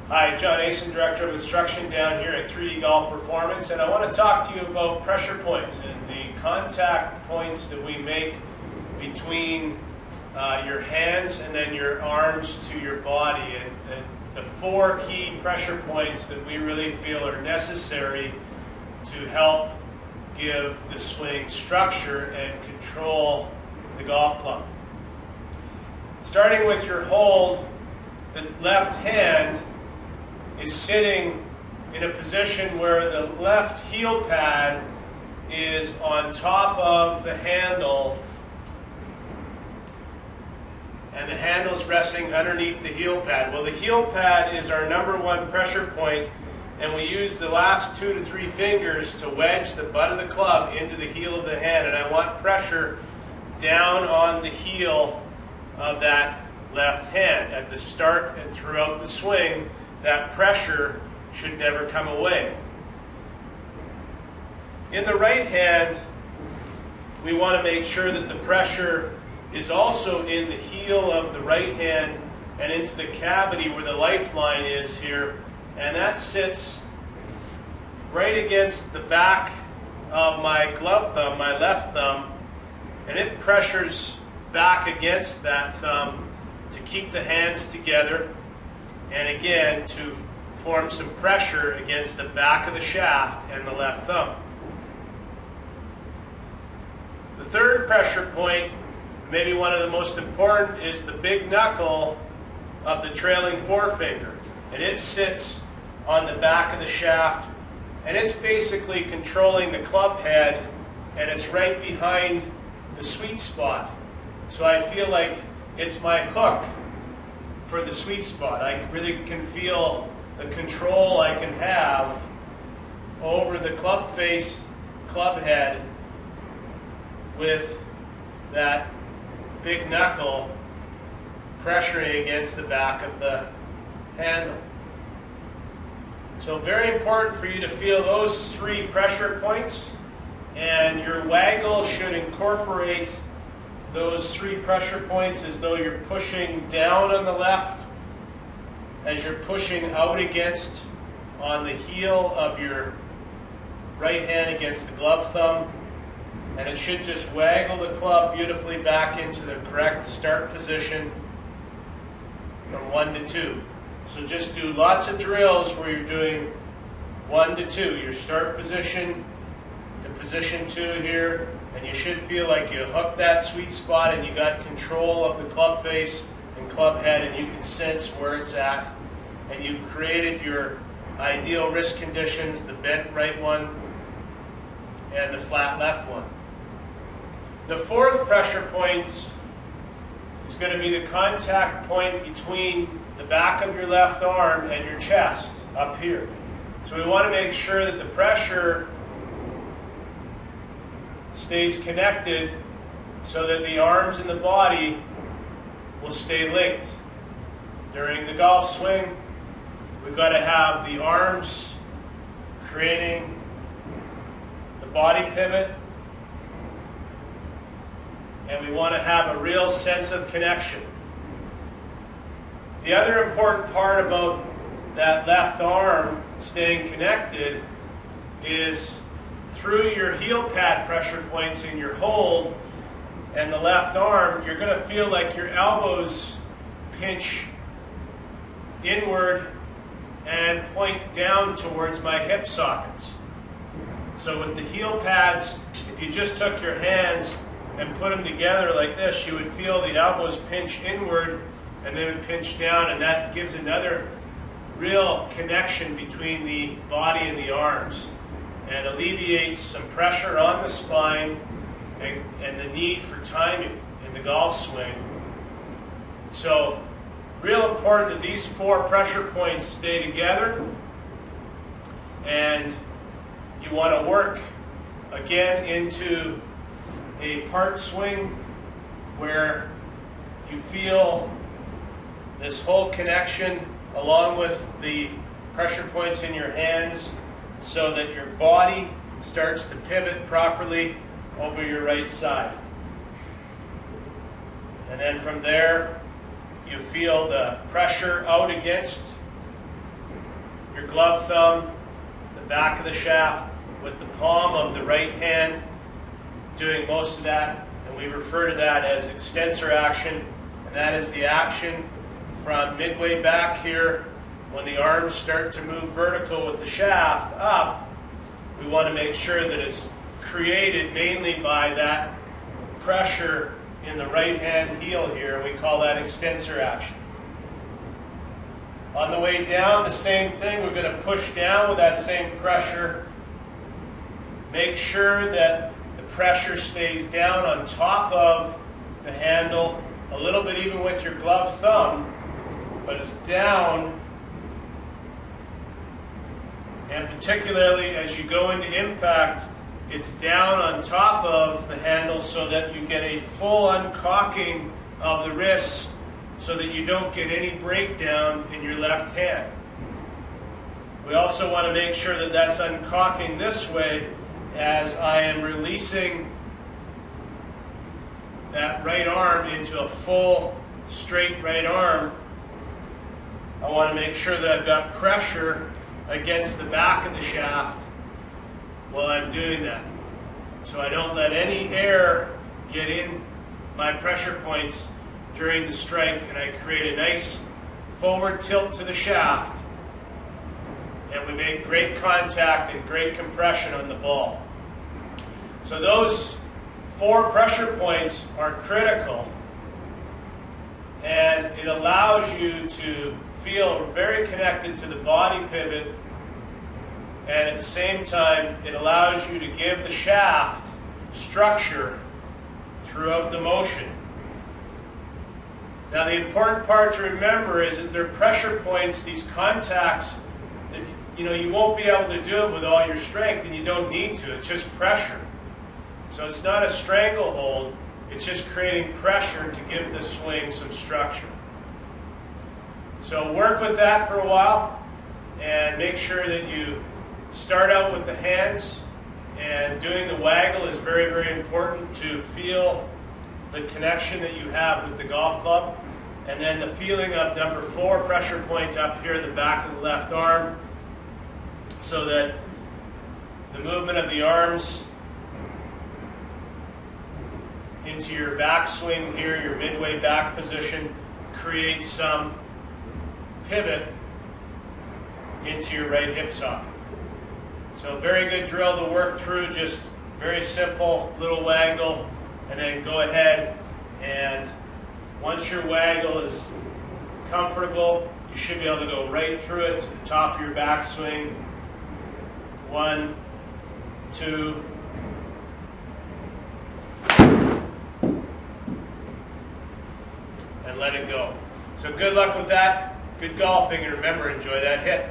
Hi, John Asen, Director of Instruction down here at 3D Golf Performance, and I want to talk to you about pressure points and the contact points that we make between your hands and then your arms to your body, and the four key pressure points that we really feel are necessary to help give the swing structure and control the golf club. Starting with your hold, the left hand is sitting in a position where the left heel pad is on top of the handle and the handle is resting underneath the heel pad. Well, the heel pad is our number one pressure point, and we use the last 2 to 3 fingers to wedge the butt of the club into the heel of the hand, and I want pressure down on the heel of that left hand. At the start and throughout the swing, that pressure should never come away. In the right hand, we want to make sure that the pressure is also in the heel of the right hand and into the cavity where the lifeline is here, and that sits right against the back of my glove thumb, my left thumb, and it pressures back against that thumb to keep the hands together, and again to form some pressure against the back of the shaft and the left thumb. The third pressure point, maybe one of the most important, is the big knuckle of the trailing forefinger, and it sits on the back of the shaft, and it's basically controlling the club head, and it's right behind the sweet spot. So I feel like it's my hook for the sweet spot. I really can feel the control I can have over the club face, club head, with that big knuckle pressuring against the back of the handle. So very important for you to feel those 3 pressure points, and your waggle should incorporate those 3 pressure points as though you're pushing down on the left, as you're pushing out against on the heel of your right hand against the glove thumb, and it should just waggle the club beautifully back into the correct start position from 1 to 2. So just do lots of drills where you're doing 1 to 2, your start position to position 2 here, and you should feel like you hooked that sweet spot and you got control of the club face and club head, and you can sense where it's at, and you've created your ideal wrist conditions, the bent right one and the flat left one. The fourth pressure point is going to be the contact point between the back of your left arm and your chest up here. So we want to make sure that the pressure stays connected so that the arms and the body will stay linked. During the golf swing, we've got to have the arms creating the body pivot, and we want to have a real sense of connection. The other important part about that left arm staying connected is through your heel pad pressure points in your hold and the left arm, you're going to feel like your elbows pinch inward and point down towards my hip sockets. So with the heel pads, if you just took your hands and put them together like this, you would feel the elbows pinch inward and then pinch down, and that gives another real connection between the body and the arms, and alleviates some pressure on the spine and the need for timing in the golf swing. So real important that these 4 pressure points stay together, and you want to work again into a part swing where you feel this whole connection along with the pressure points in your hands, so that your body starts to pivot properly over your right side. And then from there, you feel the pressure out against your glove thumb, the back of the shaft, with the palm of the right hand doing most of that, and we refer to that as extensor action, and that is the action from midway back here when the arms start to move vertical with the shaft up. We want to make sure that it's created mainly by that pressure in the right hand heel here. We call that extensor action. On the way down, the same thing. We're going to push down with that same pressure. Make sure that the pressure stays down on top of the handle, a little bit even with your glove thumb, but it's down. And particularly as you go into impact, it's down on top of the handle so that you get a full uncocking of the wrists so that you don't get any breakdown in your left hand. We also want to make sure that that's uncocking this way as I am releasing that right arm into a full straight right arm. I want to make sure that I've got pressure against the back of the shaft while I'm doing that. So I don't let any air get in my pressure points during the strike, and I create a nice forward tilt to the shaft, and we make great contact and great compression on the ball. So those 4 pressure points are critical, and it allows you to feel very connected to the body pivot, and at the same time it allows you to give the shaft structure throughout the motion. Now the important part to remember is that they're pressure points, these contacts, that you won't be able to do it with all your strength, and you don't need to. It's just pressure. So it's not a stranglehold, it's just creating pressure to give the swing some structure. So work with that for a while and make sure that you start out with the hands, and doing the waggle is very, very important to feel the connection that you have with the golf club, and then the feeling of number 4 pressure point up here in the back of the left arm, so that the movement of the arms into your backswing here, your midway back position, creates some pivot into your right hip socket. So very good drill to work through, just very simple little waggle, and then go ahead and once your waggle is comfortable, you should be able to go right through it to the top of your backswing. 1, 2, and let it go. So good luck with that. Good golfing, and remember, enjoy that hit.